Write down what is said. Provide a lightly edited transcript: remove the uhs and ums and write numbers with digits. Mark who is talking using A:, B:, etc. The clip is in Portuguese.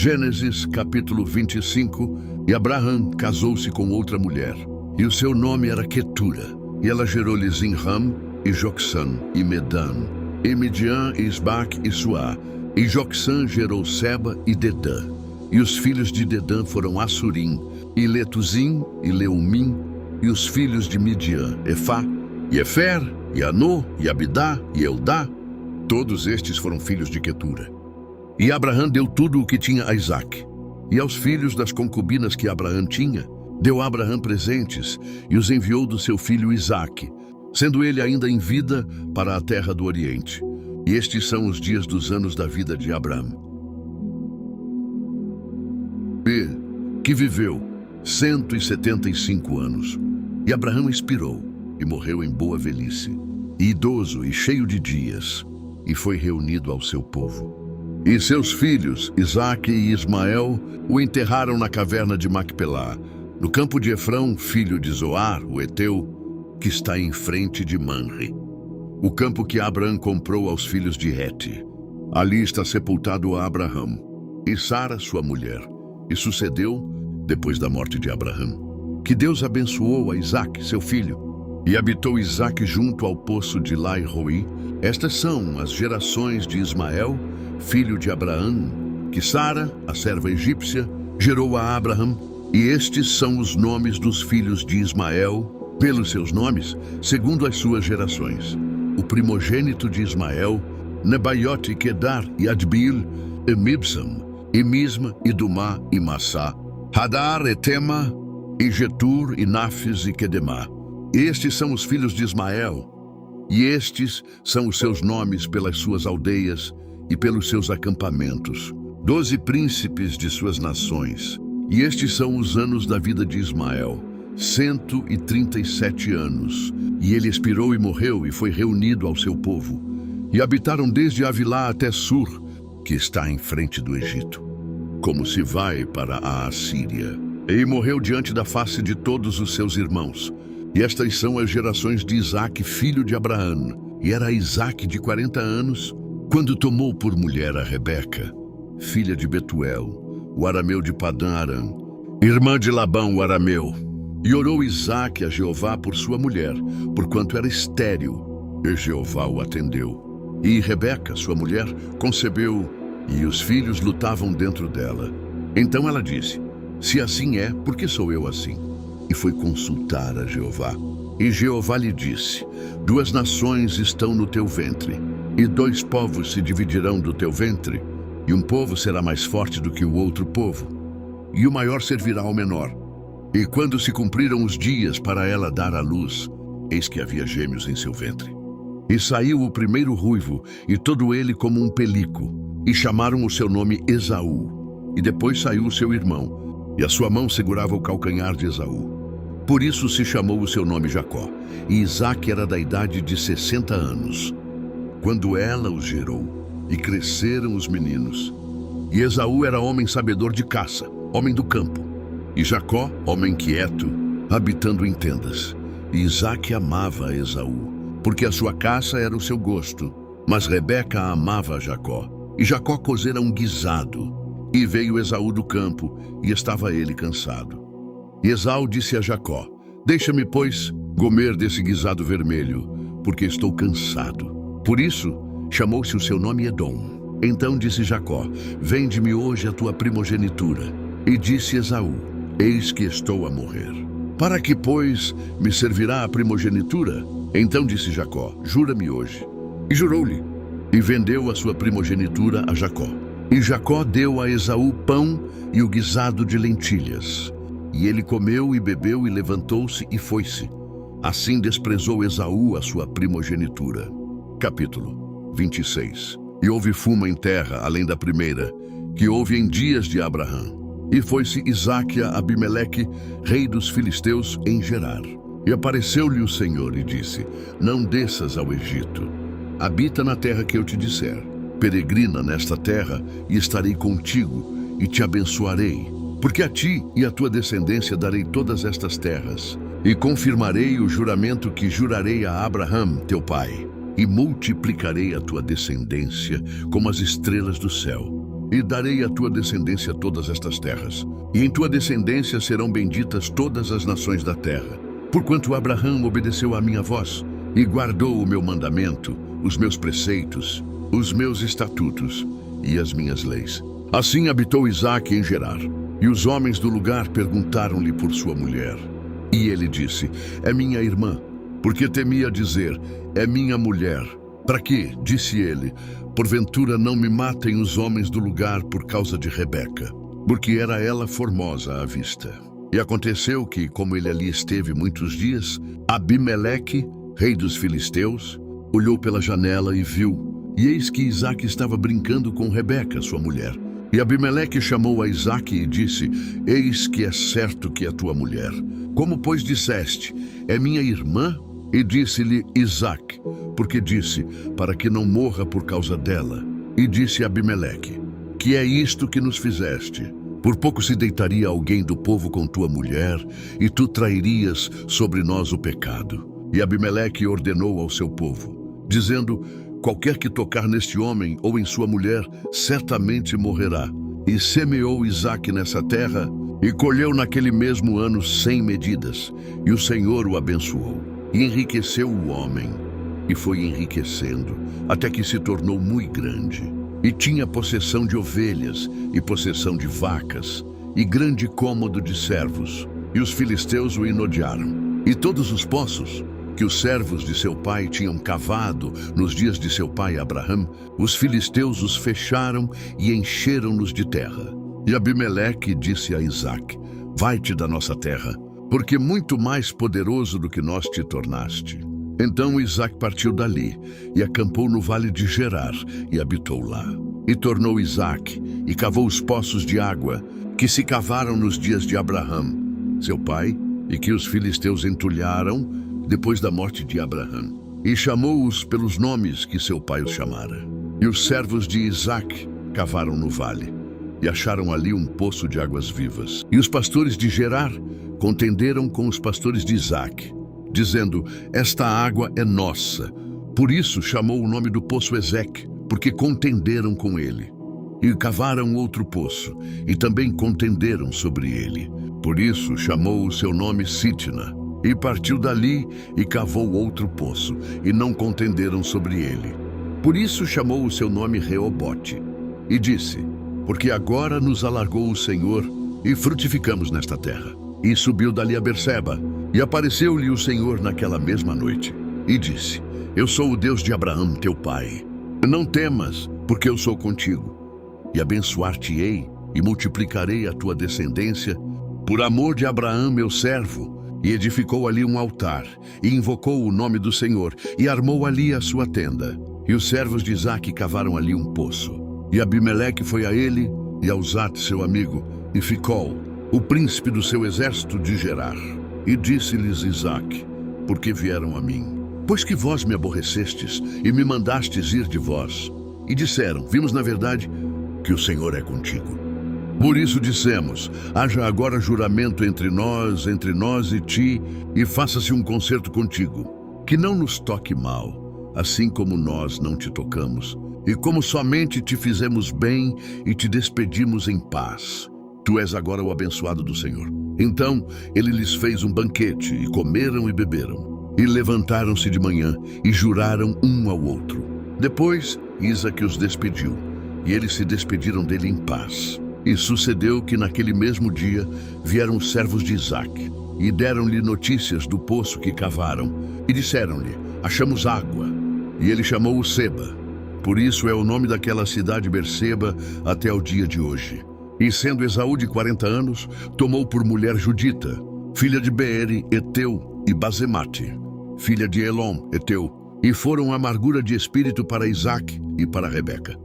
A: Gênesis capítulo 25. E Abraão casou-se com outra mulher, e o seu nome era Quetura. E ela gerou-lhe Zinram, e Jocsã, e Medan, e Midian, e Isbaque, e Suá. E Jocsã gerou Seba e Dedã. E os filhos de Dedã foram Assurim, e Letuzim, e Leumim. E os filhos de Midian, Efá, e Efer, e Anô, e Abidá, e Eldá. Todos estes foram filhos de Quetura. E Abraão deu tudo o que tinha a Isaque. E aos filhos das concubinas que Abraão tinha, deu Abraão presentes, e os enviou do seu filho Isaque, sendo ele ainda em vida, para a terra do Oriente. E estes são os dias dos anos da vida de Abraão. E que viveu 175 anos. E Abraão expirou, e morreu em boa velhice, e idoso e cheio de dias, e foi reunido ao seu povo. E seus filhos, Isaque e Ismael, o enterraram na caverna de Macpelá, no campo de Efrão, filho de Zoar, o Eteu, que está em frente de Manre, o campo que Abraão comprou aos filhos de Hete. Ali está sepultado Abraão e Sara, sua mulher, e sucedeu, depois da morte de Abraão, que Deus abençoou a Isaque, seu filho, e habitou Isaque junto ao poço de Lai-Roi. Estas são as gerações de Ismael, filho de Abraão, que Sara, a serva egípcia, gerou a Abraão. E estes são os nomes dos filhos de Ismael, pelos seus nomes, segundo as suas gerações. O primogênito de Ismael, Nebaiote, Quedar, e Adbil, e Mibsam, e Misma, e Dumá, e Massá, Hadar, e Tema, e Getur, e Nafis, e Quedemá. Estes são os filhos de Ismael, e estes são os seus nomes pelas suas aldeias e pelos seus acampamentos, 12 príncipes de suas nações. E estes são os anos da vida de Ismael, 137 anos. E ele expirou e morreu, e foi reunido ao seu povo. E habitaram desde Avilá até Sur, que está em frente do Egito, como se vai para a Assíria. E morreu diante da face de todos os seus irmãos. E estas são as gerações de Isaque, filho de Abraão. E era Isaque de 40 anos, quando tomou por mulher a Rebeca, filha de Betuel, o arameu de Padã-Arã, irmã de Labão, o arameu. E orou Isaque a Jeová por sua mulher, porquanto era estéril, e Jeová o atendeu. E Rebeca, sua mulher, concebeu, e os filhos lutavam dentro dela. Então ela disse: se assim é, por que sou eu assim? E foi consultar a Jeová. E Jeová lhe disse: 2 nações estão no teu ventre, e 2 povos se dividirão do teu ventre, e um povo será mais forte do que o outro povo, e o maior servirá ao menor. E quando se cumpriram os dias para ela dar à luz, eis que havia gêmeos em seu ventre. E saiu o primeiro ruivo, e todo ele como um pelico, e chamaram o seu nome Esaú. E depois saiu o seu irmão, e a sua mão segurava o calcanhar de Esaú. Por isso se chamou o seu nome Jacó. E Isaque era da idade de 60 anos, quando ela os gerou, e cresceram os meninos. E Esaú era homem sabedor de caça, homem do campo, e Jacó, homem quieto, habitando em tendas. E Isaque amava a Esaú, porque a sua caça era o seu gosto, mas Rebeca amava a Jacó. E Jacó cozera um guisado, e veio Esaú do campo, e estava ele cansado. E Esaú disse a Jacó: deixa-me, pois, comer desse guisado vermelho, porque estou cansado. Por isso, chamou-se o seu nome Edom. Então disse Jacó: vende-me hoje a tua primogenitura. E disse Esaú: eis que estou a morrer. Para que, pois, me servirá a primogenitura? Então disse Jacó: jura-me hoje. E jurou-lhe, e vendeu a sua primogenitura a Jacó. E Jacó deu a Esaú pão e o guisado de lentilhas. E ele comeu e bebeu, e levantou-se e foi-se. Assim desprezou Esaú a sua primogenitura. Capítulo 26. E houve fuma em terra, além da primeira, que houve em dias de Abraão. E foi-se Isaque a Abimeleque, rei dos filisteus, em Gerar. E apareceu-lhe o Senhor e disse: não desças ao Egito. Habita na terra que eu te disser. Peregrina nesta terra, e estarei contigo, e te abençoarei. Porque a ti e à tua descendência darei todas estas terras, e confirmarei o juramento que jurarei a Abraão, teu pai, e multiplicarei a tua descendência como as estrelas do céu, e darei à tua descendência todas estas terras, e em tua descendência serão benditas todas as nações da terra. Porquanto Abraão obedeceu à minha voz, e guardou o meu mandamento, os meus preceitos, os meus estatutos e as minhas leis. Assim habitou Isaque em Gerar, e os homens do lugar perguntaram-lhe por sua mulher. E ele disse: é minha irmã, porque temia dizer: é minha mulher. Para quê? Disse ele: porventura não me matem os homens do lugar por causa de Rebeca, porque era ela formosa à vista. E aconteceu que, como ele ali esteve muitos dias, Abimeleque, rei dos filisteus, olhou pela janela e viu, e eis que Isaque estava brincando com Rebeca, sua mulher. E Abimeleque chamou a Isaque e disse: eis que é certo que é tua mulher. Como, pois, disseste: é minha irmã? E disse-lhe Isaque, porque disse: para que não morra por causa dela. E disse Abimeleque: que é isto que nos fizeste? Por pouco se deitaria alguém do povo com tua mulher, e tu trairias sobre nós o pecado. E Abimeleque ordenou ao seu povo, dizendo: qualquer que tocar neste homem ou em sua mulher, certamente morrerá. E semeou Isaque nessa terra, e colheu naquele mesmo ano 100 medidas. E o Senhor o abençoou, e enriqueceu o homem. E foi enriquecendo, até que se tornou muito grande. E tinha possessão de ovelhas, e possessão de vacas, e grande cômodo de servos. E os filisteus o inodiaram. E todos os poços que os servos de seu pai tinham cavado nos dias de seu pai Abraão, os filisteus os fecharam e encheram-nos de terra. E Abimeleque disse a Isaque: vai-te da nossa terra, porque muito mais poderoso do que nós te tornaste. Então Isaque partiu dali, e acampou no vale de Gerar, e habitou lá. E tornou Isaque, e cavou os poços de água, que se cavaram nos dias de Abraão, seu pai, e que os filisteus entulharam, depois da morte de Abraão, e chamou-os pelos nomes que seu pai os chamara. E os servos de Isaque cavaram no vale, e acharam ali um poço de águas vivas. E os pastores de Gerar contenderam com os pastores de Isaque, dizendo: esta água é nossa. Por isso chamou o nome do poço Ezeque, porque contenderam com ele. E cavaram outro poço, e também contenderam sobre ele. Por isso chamou o seu nome Sitna. E partiu dali e cavou outro poço, e não contenderam sobre ele. Por isso chamou o seu nome Reobote. E disse: porque agora nos alargou o Senhor, e frutificamos nesta terra. E subiu dali a Berseba, e apareceu-lhe o Senhor naquela mesma noite. E disse: eu sou o Deus de Abraão, teu pai. Não temas, porque eu sou contigo. E abençoar-te-ei, e multiplicarei a tua descendência, por amor de Abraão, meu servo. E edificou ali um altar, e invocou o nome do Senhor, e armou ali a sua tenda. E os servos de Isaque cavaram ali um poço. E Abimeleque foi a ele, e a Uzate, seu amigo, e Ficol, o príncipe do seu exército de Gerar. E disse-lhes Isaque: por que vieram a mim? Pois que vós me aborrecestes, e me mandastes ir de vós. E disseram: vimos na verdade que o Senhor é contigo. Por isso dissemos: haja agora juramento entre nós e ti, e faça-se um concerto contigo, que não nos toque mal, assim como nós não te tocamos, e como somente te fizemos bem e te despedimos em paz. Tu és agora o abençoado do Senhor. Então ele lhes fez um banquete, e comeram e beberam, e levantaram-se de manhã, e juraram um ao outro. Depois Isaque os despediu, e eles se despediram dele em paz. E sucedeu que naquele mesmo dia vieram os servos de Isaque, e deram-lhe notícias do poço que cavaram, e disseram-lhe: achamos água. E ele chamou-o Seba. Por isso é o nome daquela cidade Berseba até o dia de hoje. E sendo Esaú de 40 anos, tomou por mulher Judita, filha de Beeri, Eteu, e Basemate, filha de Elom, Eteu, e foram amargura de espírito para Isaque e para Rebeca.